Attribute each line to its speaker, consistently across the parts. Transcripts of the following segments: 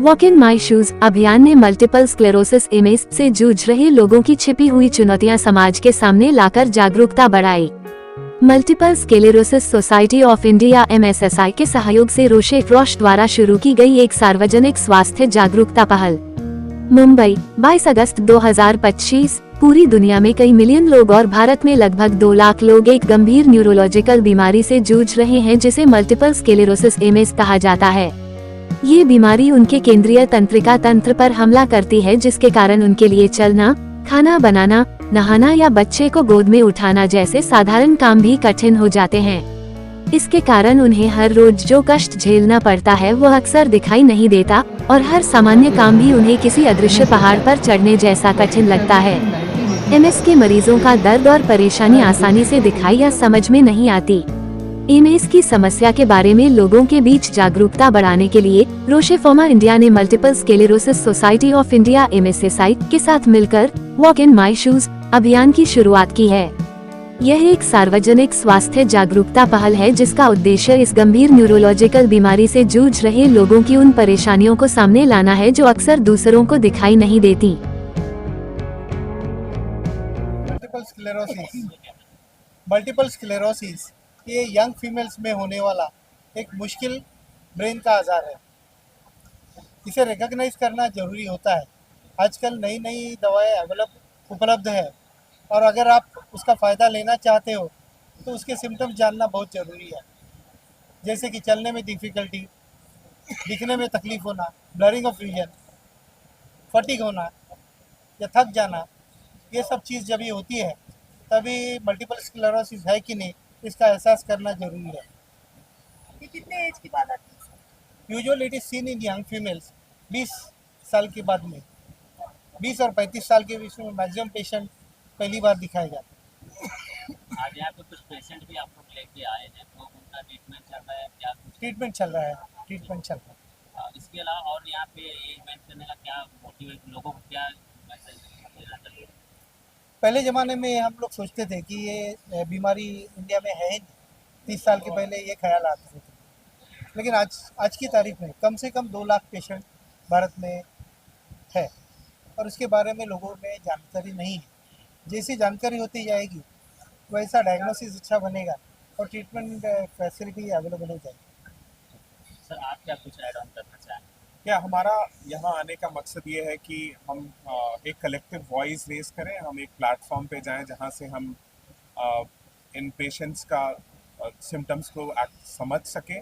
Speaker 1: Walk in my shoes अभियान ने multiple sclerosis MS से जूझ रहे लोगों की छिपी हुई चुनौतियां समाज के सामने लाकर जागरूकता बढ़ाई। Multiple sclerosis society of India MSSI के सहयोग से रोश द्वारा शुरू की गई एक सार्वजनिक स्वास्थ्य जागरूकता पहल। मुंबई 22 अगस्त 2025। पूरी दुनिया में कई मिलियन लोग और भारत में लगभग 2 लाख लोग एक गंभीर न्यूरोलॉजिकल बीमारी से जूझ रहे हैं जिसे मल्टीपल स्क्लेरोसिस एमएस कहा जाता है। ये बीमारी उनके केंद्रीय तंत्रिका तंत्र पर हमला करती है जिसके कारण उनके लिए चलना, खाना बनाना, नहाना या बच्चे को गोद में उठाना जैसे साधारण काम भी कठिन हो जाते हैं। इसके कारण उन्हें हर रोज जो कष्ट झेलना पड़ता है वो अक्सर दिखाई नहीं देता और हर सामान्य काम भी उन्हें किसी अदृश्य पहाड़ पर चढ़ने जैसा कठिन लगता है। एमएस के मरीजों का दर्द और परेशानी आसानी से दिखाई या समझ में नहीं आती। एमएस की समस्या के बारे में लोगों के बीच जागरूकता बढ़ाने के लिए रोशेफोमा इंडिया ने multiple sclerosis society of India MSSI के साथ मिलकर वॉक इन माई शूज अभियान की शुरुआत की है। यह एक सार्वजनिक स्वास्थ्य जागरूकता पहल है जिसका उद्देश्य इस गंभीर न्यूरोलॉजिकल बीमारी से जूझ रहे लोगों की उन परेशानियों को सामने लाना है जो अक्सर दूसरों को दिखाई नहीं देती।
Speaker 2: मल्टीपल स्क्लेरोसिस ये यंग फीमेल्स में होने वाला एक मुश्किल ब्रेन का आजार है। इसे रिकॉग्नाइज करना जरूरी होता है। आजकल नई नई दवाएं उपलब्ध है और अगर आप उसका फ़ायदा लेना चाहते हो तो उसके सिम्टम्स जानना बहुत ज़रूरी है, जैसे कि चलने में डिफ़िकल्टी, दिखने में तकलीफ होना, ब्लरिंग ऑफ विजन, फटीग होना या थक जाना। ये सब चीज़ जब ये होती है तभी मल्टीपल स्क्लेरोसिस है कि नहीं इसका एहसास करना जरूरी है।
Speaker 3: ये कितने एज की बात आती है?
Speaker 2: Usually it is seen in young females 20 साल के बाद में। 20 और 35 साल के बीच में मैक्सिमम पेशेंट पहली बार दिखाए जाते हैं।
Speaker 4: आज यहाँ पे कुछ पेशेंट भी आप लोग लेके आए हैं तो उनका ट्रीटमेंट चल रहा है क्या?
Speaker 2: ट्रीटमेंट चल रहा है।
Speaker 4: इसके अलावा और यहाँ पे ये इवेंट करने का क्या मोटिवेट, लोगों को क्या मैसेज देना चाहिए?
Speaker 2: पहले ज़माने में हम लोग सोचते थे कि ये बीमारी इंडिया में है ही नहीं। 30 साल के पहले ये ख्याल आते थे, लेकिन आज की तारीख में कम से कम 2 लाख पेशेंट भारत में है और उसके बारे में लोगों में जानकारी नहीं है। जैसी जानकारी होती जाएगी वैसा डायग्नोसिस अच्छा बनेगा और ट्रीटमेंट फैसिलिटी अवेलेबल हो जाएगी।
Speaker 4: सर आप क्या कुछ ऐड ऑन करना चाहें?
Speaker 5: क्या हमारा यहाँ आने का मकसद ये है कि हम एक कलेक्टिव वॉइस रेज करें, हम एक प्लेटफॉर्म पे जाएं जहाँ से हम इन पेशेंट्स का सिम्टम्स को समझ सकें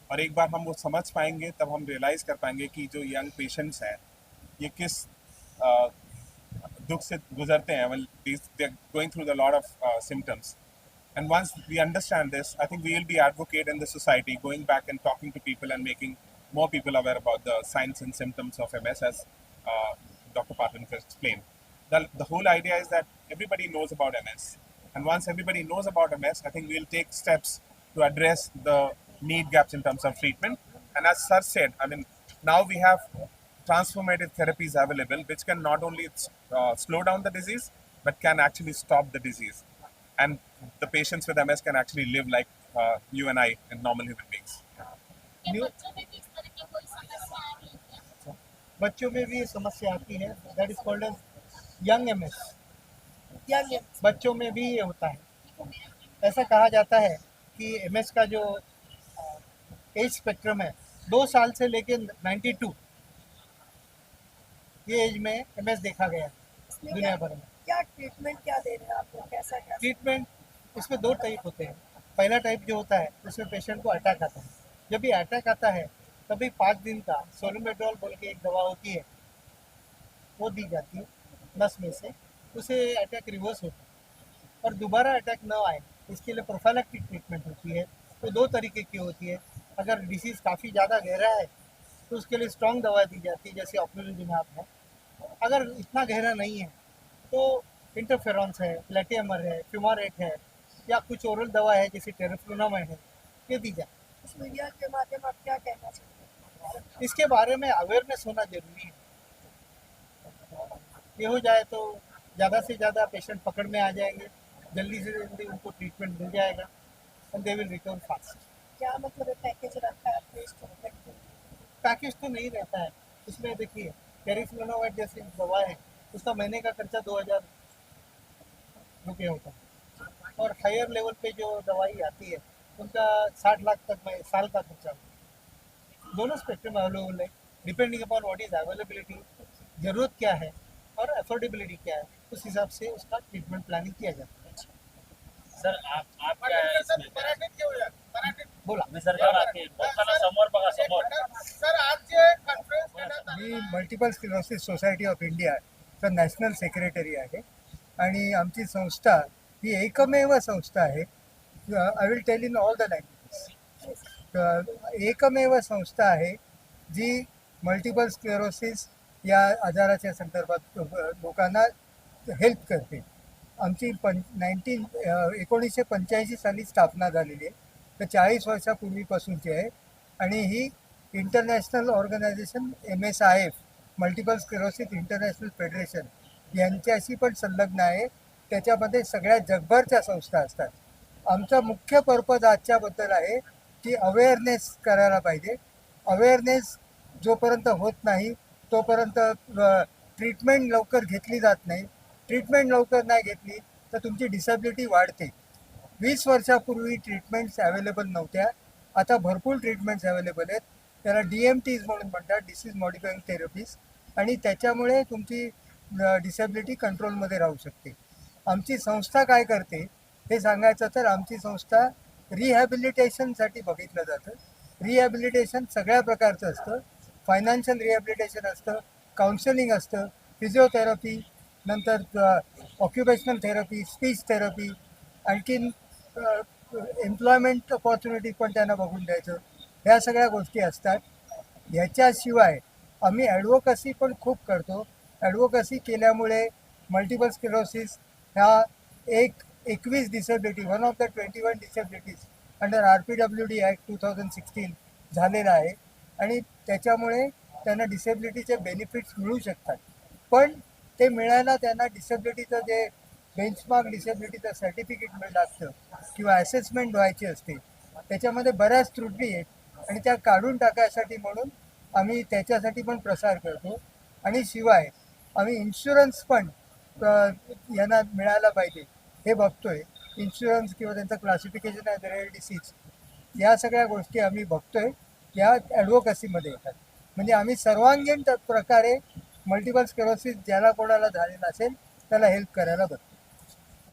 Speaker 5: और एक बार हम वो समझ पाएंगे तब हम रियलाइज़ कर पाएंगे कि जो यंग पेशेंट्स हैं ये किस दुख से गुजरते हैं। well, they're going through a lot of symptoms, and once we understand this, I think we will be advocate in the society, going back and talking to people and making more people aware about the signs and symptoms of MS, as Dr. Pathan explained. The whole idea is that everybody knows about MS, and once everybody knows about MS, I think we'll take steps to address the need gaps in terms of treatment. And as Sir said, I mean, now we have transformative therapies available which can not only slow down the disease but can actually stop the disease, and the patients with MS can actually live like you and I and normal human beings.
Speaker 2: बच्चों में भी ये समस्या आती है, that is called age young MS। बच्चों में भी ये होता है। ऐसा कहा जाता है कि MS का जो एज स्पेक्ट्रम है 2 साल से लेकर 92 ये एज में MS देखा गया दुनिया भर में।
Speaker 3: क्या ट्रीटमेंट क्या दे रहे हैं आप लोग? कैसा क्या
Speaker 2: ट्रीटमेंट इसमें 2 टाइप होते हैं। पहला टाइप जो होता है उसमें पेशेंट को अटैक आता है। जब भी अटैक आता है तभी 5 दिन का सोलोमेड्रोल बोल के एक दवा होती है वो दी जाती है नस में से, उसे अटैक रिवर्स होता है और दोबारा अटैक न आए इसके लिए प्रोफाइलैक्टिक ट्रीटमेंट होती है। तो 2 तरीके की होती है। अगर डिसीज़ काफ़ी ज़्यादा गहरा है तो उसके लिए स्ट्रॉन्ग दवा दी जाती है जैसे ऑक्लूजिनाब है। अगर इतना गहरा नहीं है तो इंटरफेरॉन्स है, प्लेटियमर है, फ्यूमारेट है या कुछ ओरल दवा है जैसे टेरेफ्लुनामाइड है, ये दी जाए।
Speaker 3: इस मीडिया के माध्यम आप क्या कहना चाहते हैं?
Speaker 2: इसके बारे में अवेयरनेस होना जरूरी है। ये हो जाए तो ज़्यादा से ज़्यादा पेशेंट पकड़ में आ जाएंगे, जल्दी से जल्दी उनको ट्रीटमेंट मिल जाएगा and they will recover fast.
Speaker 3: क्या मतलब पैकेज रखा है आपने इस ट्रीटमेंट के लिए?
Speaker 2: पैकेज तो नहीं रहता है, उसमें देखिए कैरिफ्लोनावाइड जैसी दवा है, उसका महीने का खर्चा 2000 रुपये होता है, और हायर लेवल पे जो दवाई आती है उनका 60 लाख तक में साल का खर्चा होता है। दोनों स्पेक्ट्रम अवेलेबल है, depending upon what is availability, ज़रूरत क्या है और अफोर्डेबिलिटी क्या है, उस हिसाब से उसका ट्रीटमेंट प्लानिंग किया जाता है।
Speaker 4: सर आप क्या है इसमें
Speaker 2: बोला
Speaker 4: मी सरकार आके लोकांना समोर बघा समोर
Speaker 6: मी मल्टिपल स्क्लेरोसिस सोसायटी ऑफ इंडियाचा नॅशनल सेक्रेटरी आहे आणि आमची संस्था ही एकमेव संस्था आहे. I will tell in all the languages. एकमेव संस्था आहे जी मल्टिपल स्क्लेरोसिस या आजाराच्या संदर्भात लोकांना हेल्प करते. आमची 1985 साली स्थापना झालेली आहे, तर 40 वर्षापूर्वीपासूनची आहे. आणि ही international organization MSIF multiple sclerosis international federation यांच्याशी पण संलग्न आहे. त्याच्यामध्ये सगळ्या जगभरच्या संस्था असतात. आमचा मुख्य पर्पज आजच्याबद्दल आहे की अवेअरनेस करायला पाहिजे. अवेअरनेस जोपर्यंत होत नाही तोपर्यंत ट्रीटमेंट लवकर घेतली जात नाही. ट्रीटमेंट लवकर नाही घेतली तर तुमची डिसेबिलिटी वाढते. 20 वर्षापूर्वी ट्रीटमेंट्स अवेलेबल नव्हत्या, आता भरपूर ट्रीटमेंट्स अवेलेबल आहेत. त्याला DMTs म्हणून म्हणतात, डिसीज मॉडिफाईंग थेरपीज, आणि त्याच्यामुळे तुमची डिसेबिलिटी कंट्रोलमध्ये राहू शकते. आमची संस्था काय करते हे सांगायचं तर आमची संस्था रिहॅबिलिटेशनसाठी बघितलं जातं. रिहॅबिलिटेशन सगळ्या प्रकारचं असतं. फायनान्शियल रिहॅबिलिटेशन असतं, काउन्सिलिंग असतं, फिजिओथेरपी, नंतर ऑक्युपेशनल थेरपी, स्पीच थेरपी, आणखीन एम्प्लॉयमेंट ऑपॉर्च्युनिटी पण त्यांना बघून द्यायचं, ह्या सगळ्या गोष्टी असतात. ह्याच्याशिवाय आम्ही ॲडव्होकसी पण खूप करतो. ॲडव्होकसी केल्यामुळे मल्टिपल स्क्लेरोसिस ह्या 21 disability, one of the 21 disabilities under RPWD act 2016 झालेला आहे, आणि त्याच्यामुळे त्यांना डिसेबिलिटीचे बेनिफिट्स मिळू शकतात. पण ते मिळायला त्यांना डिसेबिलिटीचं जे बेंचमार्क डिसेबिलिटीचं सर्टिफिकेट लागतं किंवा असेसमेंट व्हायची असते, त्याच्यामध्ये बऱ्याच त्रुटी आहेत आणि त्या काढून टाकायसाठी म्हणून आम्ही त्याच्यासाठी पण प्रसार करतो. आणि शिवाय आम्ही इन्शुरन्स पण यांना मिळायला पाहिजे हे बघतोय. इन्शुरन्स किंवा त्यांचं क्लासिफिकेशन आहे रेअर डिसीज, या सगळ्या गोष्टी आम्ही बघतोय, या ॲडव्होकसीमध्ये येतात. म्हणजे आम्ही सर्वांगीण प्रकारे मल्टिपल स्क्लेरोसिस ज्याला कोणाला झालेला असेल त्याला हेल्प करायला बघतो.